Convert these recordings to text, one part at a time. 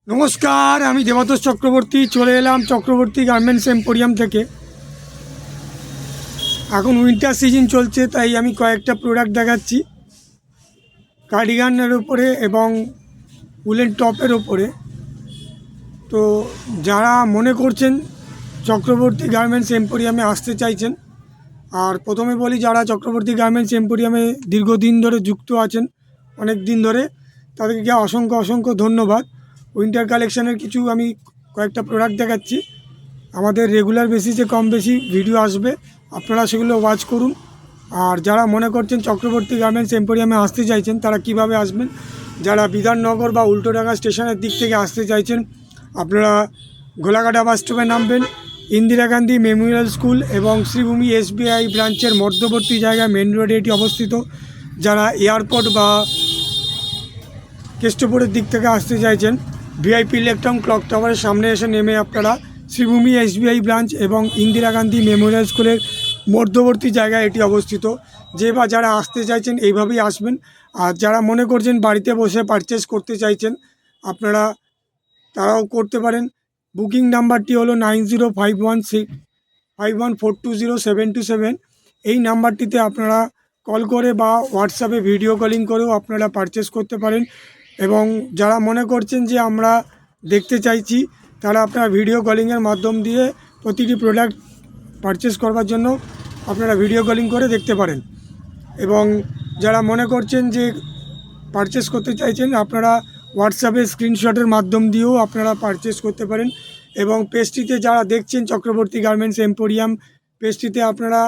নমস্কার, আমি দেবতোষ চক্রবর্তী চলে এলাম চক্রবর্তী গার্মেন্টস এম্পোরিয়াম থেকে। এখন উইন্টার সিজন চলছে, তাই আমি কয়েকটা প্রোডাক্ট দেখাচ্ছি কার্ডিগানের ওপরে এবং উলেন টপের ওপরে। তো যারা মনে করছেন চক্রবর্তী গার্মেন্টস এম্পোরিয়ামে আসতে চাইছেন, আর প্রথমে বলি যারা চক্রবর্তী গার্মেন্টস এম্পোরিয়ামে দীর্ঘদিন ধরে যুক্ত আছেন, অনেক দিন ধরে, তাদেরকে অসংখ্য অসংখ্য ধন্যবাদ। উইন্টার কালেকশানের কিছু আমি কয়েকটা প্রোডাক্ট দেখাচ্ছি। আমাদের রেগুলার বেসিসে কম বেশি ভিডিও আসবে, আপনারা সেগুলো ওয়াচ করুন। আর যারা মনে করছেন চক্রবর্তী গার্মেন্টস এম্পোরিয়ামে আসতে চাইছেন, তারা কিভাবে আসবেন, যারা বিধাননগর বা উল্টোডাঙ্গা স্টেশনের দিক থেকে আসতে চাইছেন, আপনারা গোলাঘাটা বাস স্টপে নামবেন। ইন্দিরা গান্ধী মেমোরিয়াল স্কুল এবং শ্রীভূমি SBI ব্রাঞ্চের মধ্যবর্তী জায়গায় মেন রোডে এটি অবস্থিত। যারা এয়ারপোর্ট বা কেষ্টপুরের দিক থেকে আসতে চাইছেন, VIP ইলেকট্রন ক্লক টাওয়ারের সামনে এসে নেমে আপনারা শ্রীভূমি SBI ব্রাঞ্চ এবং ইন্দিরা গান্ধী মেমোরিয়াল স্কুলের মধ্যবর্তী জায়গায় এটি অবস্থিত। যে বা যারা আসতে চাইছেন এইভাবেই আসবেন। আর যারা মনে করছেন বাড়িতে বসে পারচেস করতে চাইছেন, আপনারা তারাও করতে পারেন। বুকিং নাম্বারটি হলো 90516514207227। এই নাম্বারটিতে আপনারা কল করে বা হোয়াটসঅ্যাপে ভিডিও কলিং করেও আপনারা পারচেস করতে পারেন। এবং যারা মনে করছেন যে আমরা দেখতে চাইছি, তারা আপনারা ভিডিও কলিংয়ের মাধ্যম দিয়ে প্রতিটি প্রোডাক্ট পারচেস করবার জন্য আপনারা ভিডিও কলিং করে দেখতে পারেন। এবং যারা মনে করছেন যে পারচেস করতে চাইছেন, আপনারা হোয়াটসঅ্যাপে স্ক্রিনশটের মাধ্যম দিয়েও আপনারা পারচেস করতে পারেন। এবং পেজটিতে যারা দেখছেন চক্রবর্তী গার্মেন্টস এম্পোরিয়াম, পেজটিতে আপনারা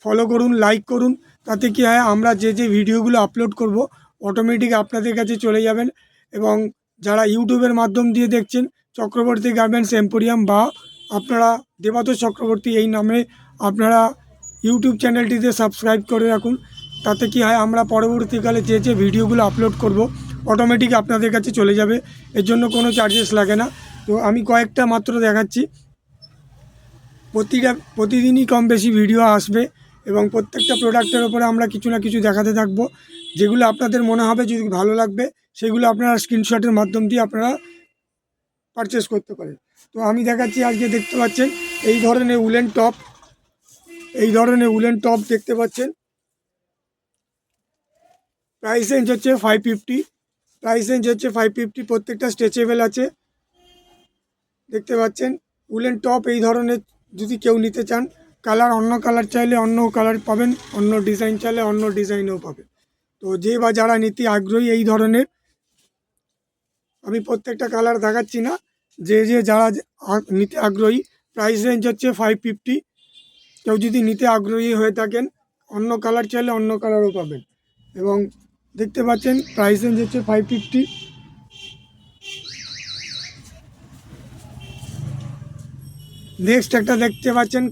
ফলো করুন, লাইক করুন। তাতে কী হয়, আমরা যে যে ভিডিওগুলো আপলোড করব অটোমেটিক আপনাদের কাছে চলে যাবেন। এবং যারা ইউটিউবের মাধ্যম দিয়ে দেখছেন চক্রবর্তী গার্মেন্টস এম্পোরিয়াম, বা আপনারা দেবতোষ চক্রবর্তী এই নামে আপনারা ইউটিউব চ্যানেলটিতে সাবস্ক্রাইব করে রাখুন। তাতে কি হয়, আমরা পরবর্তীকালে যে যে ভিডিওগুলো আপলোড করব অটোমেটিক আপনাদের কাছে চলে যাবে। এর জন্য কোনো চার্জেস লাগে না। তো আমি কয়েকটা মাত্র দেখাচ্ছি। প্রতিদিনই কম বেশি ভিডিও আসবে এবং প্রত্যেকটা প্রোডাক্টের ওপরে আমরা কিছু না কিছু দেখাতে থাকবো। যেগুলো আপনাদের মনে হবে যদি ভালো লাগবে, সেগুলো আপনারা স্ক্রিনশটের মাধ্যম দিয়ে আপনারা পারচেস করতে পারেন। তো আমি দেখাচ্ছি, আজকে দেখতে পাচ্ছেন এই ধরনের উলেন টপ, দেখতে পাচ্ছেন। প্রাইস রেঞ্জ হচ্ছে 550। প্রত্যেকটা স্ট্রেচেবল আছে, দেখতে পাচ্ছেন। উলেন টপ এই ধরনের যদি কেউ নিতে চান, কালার অন্য কালার চাইলে অন্য কালার পাবেন, অন্য ডিজাইন চাইলে অন্য ডিজাইনও পাবেন। তো যে বা যারা নিতে আগ্রহী এই ধরনের, আমি প্রত্যেকটা কালার দেখাচ্ছি না, যে যারা নিতে আগ্রহী। প্রাইস রেঞ্জ হচ্ছে 550। কেউ যদি নিতে আগ্রহী হয়ে থাকেন, অন্য কালার চাইলে অন্য কালারও পাবেন। এবং দেখতে পাচ্ছেন প্রাইস রেঞ্জ হচ্ছে 550। নেক্সট একটা দেখতে পাচ্ছেন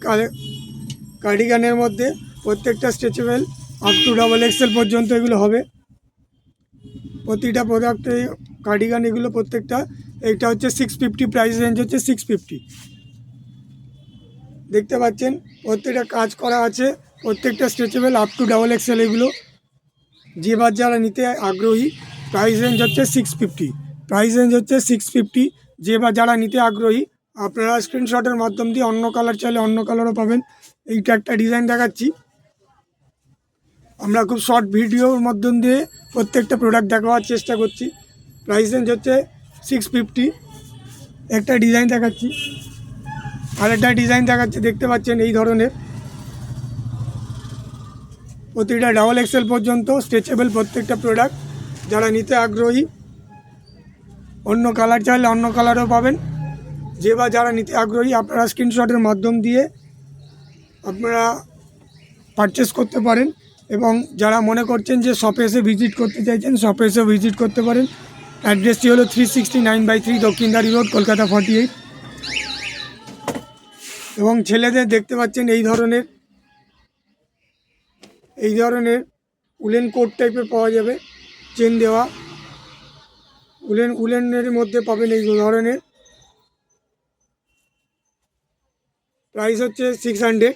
কার্ডিগানের মধ্যে, প্রত্যেকটা স্ট্রেচেবল, আপ টু XXL পর্যন্ত এগুলো হবে। প্রতিটা প্রোডাক্টে কার্ডিগান এগুলো প্রত্যেকটা। এইটা হচ্ছে 650, প্রাইস রেঞ্জ হচ্ছে 650। দেখতে পাচ্ছেন প্রত্যেকটা কাজ করা আছে, প্রত্যেকটা স্ট্রেচেবল, আপ টু XXL এগুলো। যে বা যারা নিতে আগ্রহী, প্রাইস রেঞ্জ হচ্ছে 650। যে বা যারা নিতে আগ্রহী, আপনারা স্ক্রিনশটের মাধ্যম দিয়ে অন্য কালার চাইলে অন্য কালারও পাবেন। এইটা একটা ডিজাইন দেখাচ্ছি, আমরা খুব শর্ট ভিডিওর মাধ্যম দিয়ে প্রত্যেকটা প্রোডাক্ট দেখাবার চেষ্টা করছি। প্রাইস রেঞ্জ হচ্ছে 650। একটা ডিজাইন দেখাচ্ছি, আরেকটা ডিজাইন দেখাচ্ছি, দেখতে পাচ্ছেন এই ধরনের। প্রতিটা XXL পর্যন্ত স্ট্রেচেবল প্রত্যেকটা প্রোডাক্ট। যারা নিতে আগ্রহী, অন্য কালার চাইলে অন্য কালারও পাবেন। যে বা যারা নিতে আগ্রহী, আপনারা স্ক্রিনশটের মাধ্যম দিয়ে আপনারা পারচেস করতে পারেন। এবং যারা মনে করছেন যে শপে এসে ভিজিট করতে চাইছেন, শপে এসে ভিজিট করতে পারেন। অ্যাড্রেসটি হলো 369/3 দক্ষিণদারি রোড, কলকাতা 48। এবং ছেলেদের দেখতে পাচ্ছেন এই ধরনের উলেন কোট টাইপের পাওয়া যাবে, চেন দেওয়া। উলেনের মধ্যে পাবেন এই ধরনের। প্রাইস হচ্ছে 600।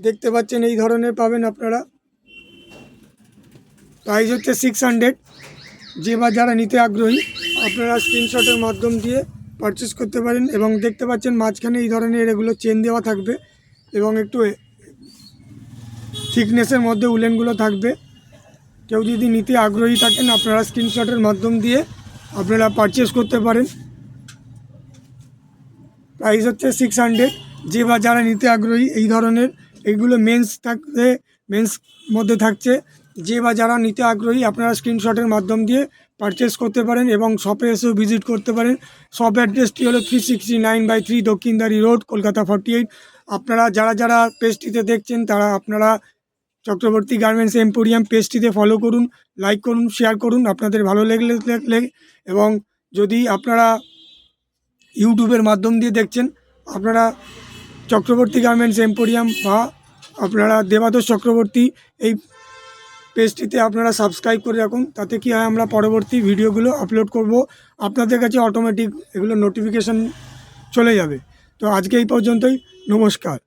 দেখতে পাচ্ছেন এই ধরনের পাবেন আপনারা, প্রাইস হচ্ছে 600। যে বা যারা নিতে আগ্রহী আপনারা স্ক্রিনশটের মাধ্যম দিয়ে পারচেস করতে পারেন। এবং দেখতে পাচ্ছেন মাঝখানে এই ধরনের এগুলো চেন দেওয়া থাকবে এবং একটু থিকনেসের মধ্যে উলেনগুলো থাকবে। কেউ যদি নিতে আগ্রহী থাকেন আপনারা স্ক্রিনশটের মাধ্যম দিয়ে আপনারা পারচেস করতে পারেন। প্রাইস হচ্ছে 600। যে বা যারা নিতে আগ্রহী এই ধরনের এইগুলো মেন্স থাকবে, মেন্স মধ্যে থাকছে। যে বা যারা নিতে আগ্রহী আপনারা স্ক্রিনশটের মাধ্যম দিয়ে পারচেস করতে পারেন এবং শপে এসেও ভিজিট করতে পারেন। শপ অ্যাড্রেসটি হলো 369/3 দক্ষিণদারি রোড, কলকাতা 48। আপনারা যারা যারা পেজটিতে দেখছেন তারা আপনারা চক্রবর্তী গার্মেন্টস এম্পোরিয়াম পেজটিতে ফলো করুন, লাইক করুন, শেয়ার করুন আপনাদের ভালো লাগলে। এবং যদি আপনারা ইউটিউবের মাধ্যম দিয়ে দেখছেন আপনারা চক্রবর্তী গার্মেন্টস এম্পোরিয়াম বা আপনারা দেবাদোষ চক্রবর্তী এই পেজটিতে আপনারা সাবস্ক্রাইব করে রাখুন। তাতে কি হয় আমরা পরবর্তী ভিডিওগুলো আপলোড করব আপনাদের কাছে অটোমেটিক এগুলো নোটিফিকেশান চলে যাবে। তো আজকে এই পর্যন্তই, নমস্কার।